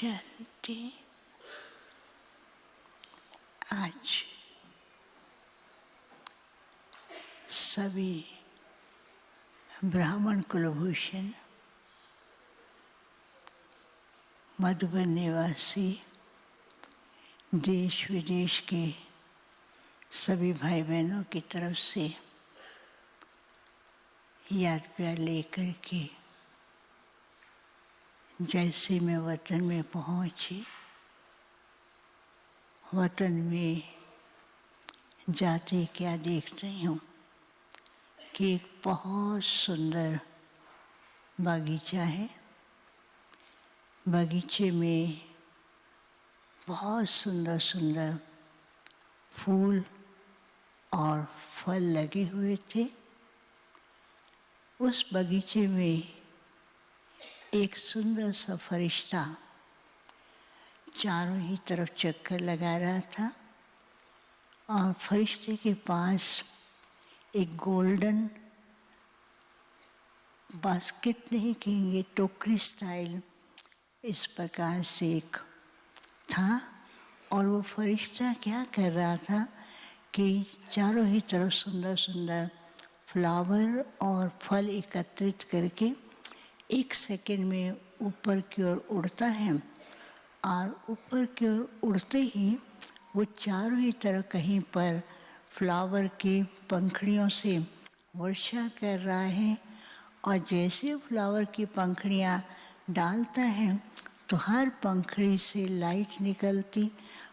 शांति। आज सभी ब्राह्मण कुलभूषण मधुबन निवासी देश विदेश के सभी भाई बहनों की तरफ से याद प्यार लेकर के जैसे मैं वतन में पहुंची, वतन में जाते क्या देखते हूँ कि एक बहुत सुंदर बागीचा है। बगीचे में बहुत सुंदर सुंदर फूल और फल लगे हुए थे। उस बगीचे में एक सुंदर सा फरिश्ता चारों ही तरफ चक्कर लगा रहा था और फरिश्ते के पास एक गोल्डन बास्केट नहीं कहेंगे, टोकरी स्टाइल इस प्रकार से एक था। और वो फरिश्ता क्या कर रहा था कि चारों ही तरफ सुंदर सुंदर फ्लावर और फल एकत्रित करके एक सेकंड में ऊपर की ओर उड़ता है और ऊपर की ओर उड़ते ही वो चारों ही तरफ कहीं पर फ्लावर की पंखड़ियों से वर्षा कर रहा है। और जैसे फ्लावर की पंखड़ियाँ डालता है तो हर पंखड़ी से लाइट निकलती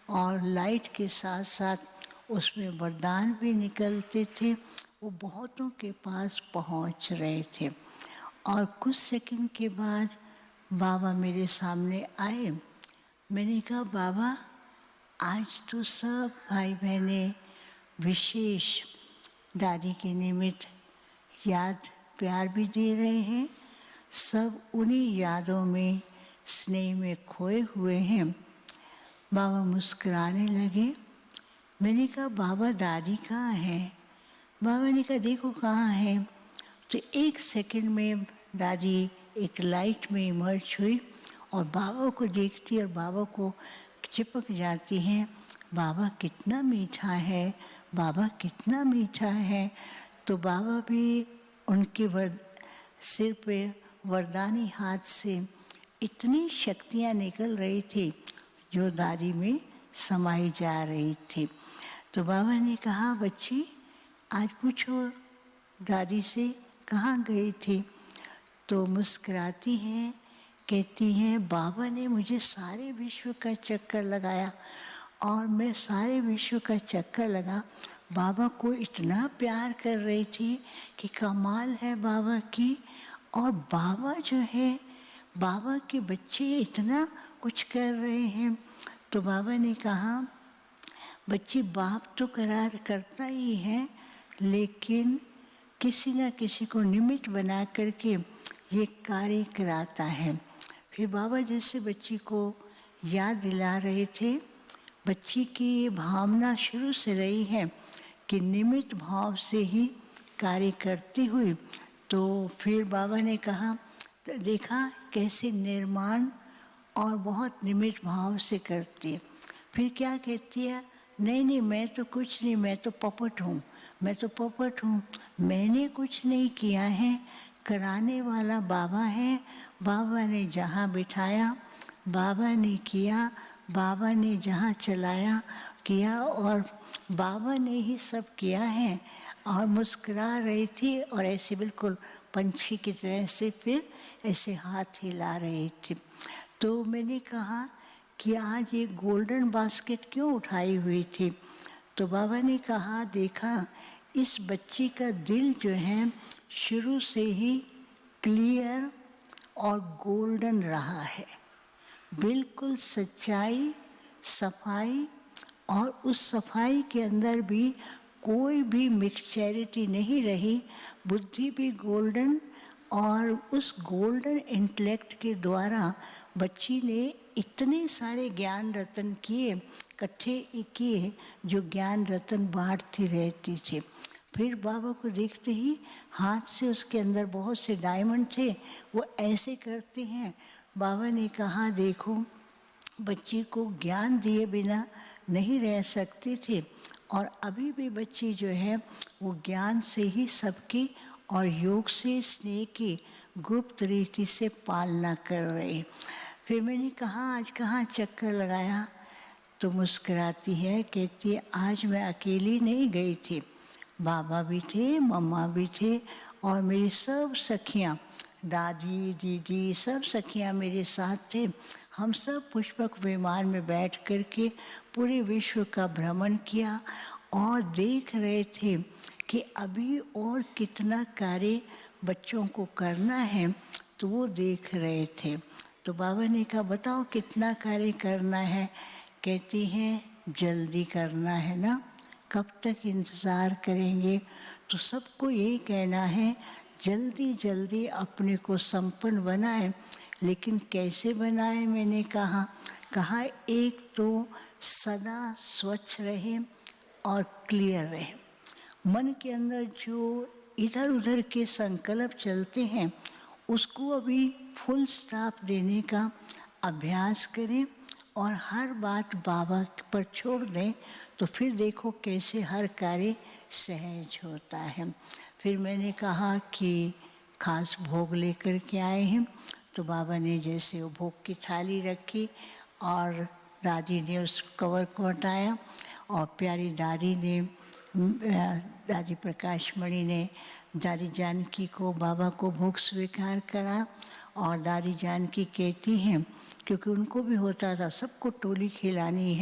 और लाइट के साथ साथ उसमें वरदान भी निकलते थे। वो बहुतों के पास पहुंच रहे थे और कुछ सेकंड के बाद बाबा मेरे सामने आए। मैंने कहा, बाबा आज तो सब भाई बहनें विशेष दादी के निमित्त याद प्यार भी दे रहे हैं, सब उन्हीं यादों में स्नेह में खोए हुए हैं। बाबा मुस्कुराने लगे। मैंने कहा, बाबा दादी कहाँ है? बाबा ने कहा, देखो कहाँ है। तो एक सेकंड में दादी एक लाइट में इमर्ज हुई और बाबा को देखती और बाबा को चिपक जाती हैं। बाबा कितना मीठा है, बाबा कितना मीठा है। तो बाबा भी उनके सिर पे वरदानी हाथ से इतनी शक्तियाँ निकल रही थी जो दादी में समाई जा रही थी। तो बाबा ने कहा, बच्ची आज पूछो दादी से कहाँ गई थी? तो मुस्कुराती हैं, कहती हैं, बाबा ने मुझे सारे विश्व का चक्कर लगाया और मैं सारे विश्व का चक्कर लगा, बाबा को इतना प्यार कर रही थी कि कमाल है बाबा की। और बाबा जो है, बाबा के बच्चे इतना कुछ कर रहे हैं। तो बाबा ने कहा, बच्ची बाप तो करता ही है, लेकिन किसी न किसी को निमित्त बना करके ये कार्य कराता है। फिर बाबा जैसे बच्ची को याद दिला रहे थे, बच्ची की भावना शुरू से रही है कि निमित्त भाव से ही कार्य करती हुई। तो फिर बाबा ने कहा, तो देखा कैसे निर्माण और बहुत निमित्त भाव से करती है। फिर क्या कहती है, नहीं नहीं मैं तो कुछ नहीं, मैं तो पपट हूँ, मैं तो पपट हूँ, मैंने कुछ नहीं किया है, कराने वाला बाबा है। बाबा ने जहाँ बिठाया बाबा ने किया, बाबा ने जहाँ चलाया किया और बाबा ने ही सब किया है। और मुस्कुरा रही थी और ऐसे बिल्कुल पंछी की तरह से फिर ऐसे हाथ हिला रही थी। तो मैंने कहा कि आज एक गोल्डन बास्केट क्यों उठाई हुई थी? तो बाबा ने कहा, देखा इस बच्ची का दिल जो है शुरू से ही क्लियर और गोल्डन रहा है, बिल्कुल सच्चाई सफाई, और उस सफाई के अंदर भी कोई भी मिक्सचरिटी नहीं रही। बुद्धि भी गोल्डन और उस गोल्डन इंटेलेक्ट के द्वारा बच्ची ने इतने सारे ज्ञान रतन किए, इकट्ठे किए, जो ज्ञान रतन बांटती रहती थी। फिर बाबा को देखते ही हाथ से उसके अंदर बहुत से डायमंड थे, वो ऐसे करते हैं। बाबा ने कहा, देखो बच्ची को ज्ञान दिए बिना नहीं रह सकती थी, और अभी भी बच्ची जो है वो ज्ञान से ही सबकी और योग से स्नेह की गुप्त रीति से पालना कर रही। फिर मैंने कहा आज कहाँ चक्कर लगाया, तो मुस्कुराती है, कहती है आज मैं अकेली नहीं गई थी, बाबा भी थे, मम्मा भी थे, और मेरी सब सखियाँ, दादी दीदी सब सखियाँ मेरे साथ थे। हम सब पुष्पक विमान में बैठ कर के पूरे विश्व का भ्रमण किया और देख रहे थे कि अभी और कितना कार्य बच्चों को करना है, तो वो देख रहे थे। तो बाबा ने कहा बताओ कितना कार्य करना है। कहती हैं जल्दी करना है ना, कब तक इंतज़ार करेंगे। तो सबको यही कहना है जल्दी जल्दी अपने को संपन्न बनाए। लेकिन कैसे बनाए, मैंने कहा एक तो सदा स्वच्छ रहे और क्लियर रहे। मन के अंदर जो इधर उधर के संकल्प चलते हैं उसको अभी फुल स्टॉप देने का अभ्यास करें और हर बात बाबा पर छोड़ दें, तो फिर देखो कैसे हर कार्य सहज होता है। फिर मैंने कहा कि खास भोग लेकर के आए हैं, तो बाबा ने जैसे वो भोग की थाली रखी और दादी ने उस कवर को हटाया और प्यारी दादी ने, दादी प्रकाश मणि ने दादी जानकी को बाबा को भोग स्वीकार करा। और दादी जानकी कहती हैं, क्योंकि उनको भी होता था सबको टोली खिलानी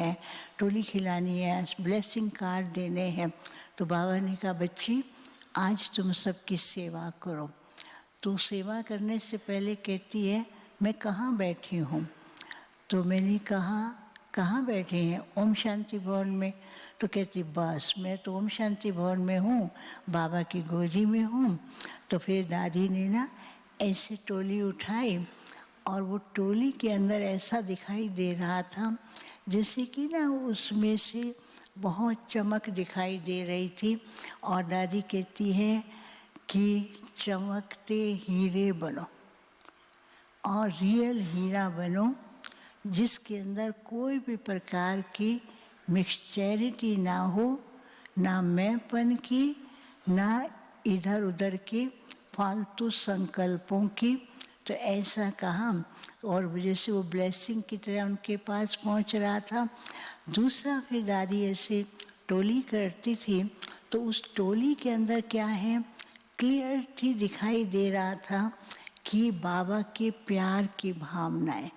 है, ब्लेसिंग कार्ड देने हैं, तो बाबा ने कहा बच्ची आज तुम सबकी सेवा करो। तो सेवा करने से पहले कहती है मैं कहाँ बैठी हूँ। तो मैंने कहा कहाँ बैठे हैं, ओम शांति भवन में। तो कहती बस मैं तो ओम शांति भवन में हूँ, बाबा की गोदी में हूँ। तो फिर दादी ने ना ऐसे टोली उठाई और वो टोली के अंदर ऐसा दिखाई दे रहा था जैसे कि ना उसमें से बहुत चमक दिखाई दे रही थी। और दादी कहती है कि चमकते हीरे बनो और रियल हीरा बनो, जिसके अंदर कोई भी प्रकार की मिक्सचैरिटी ना हो, ना मैंपन की, ना इधर उधर की फालतू संकल्पों की। तो ऐसा कहा और जैसे वो ब्लेसिंग की तरह उनके पास पहुंच रहा था। दूसरा फिर दादी ऐसे टोली करती थी तो उस टोली के अंदर क्या है क्लियरली दिखाई दे रहा था कि बाबा के प्यार की भावनाएं।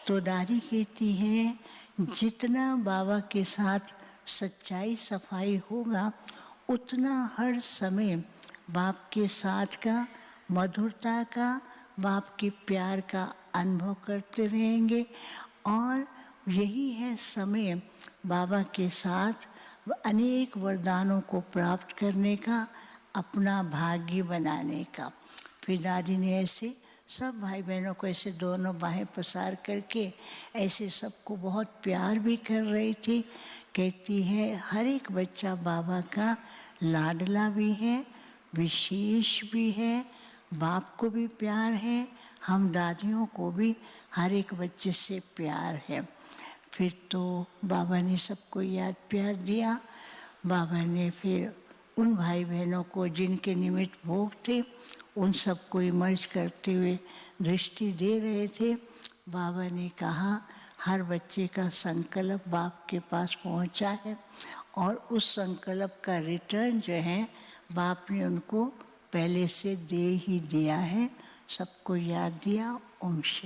तो दादी कहती है जितना बाबा के साथ सच्चाई सफाई होगा उतना हर समय बाप के साथ का मधुरता का, बाप के प्यार का अनुभव करते रहेंगे। और यही है समय बाबा के साथ अनेक वरदानों को प्राप्त करने का, अपना भाग्य बनाने का। फिर दादी ने ऐसे सब भाई बहनों को ऐसे दोनों बाहें पसार करके ऐसे सबको बहुत प्यार भी कर रही थी। कहती है हर एक बच्चा बाबा का लाडला भी है, विशेष भी है, बाप को भी प्यार है, हम दादियों को भी हर एक बच्चे से प्यार है। फिर तो बाबा ने सबको याद प्यार दिया। बाबा ने फिर उन भाई बहनों को जिनके निमित्त भोग थे उन सबको इमर्ज करते हुए दृष्टि दे रहे थे। बाबा ने कहा हर बच्चे का संकल्प बाप के पास पहुंचा है और उस संकल्प का रिटर्न जो है बाप ने उनको पहले से दे ही दिया है। सबको याद दिया। ओम शांति।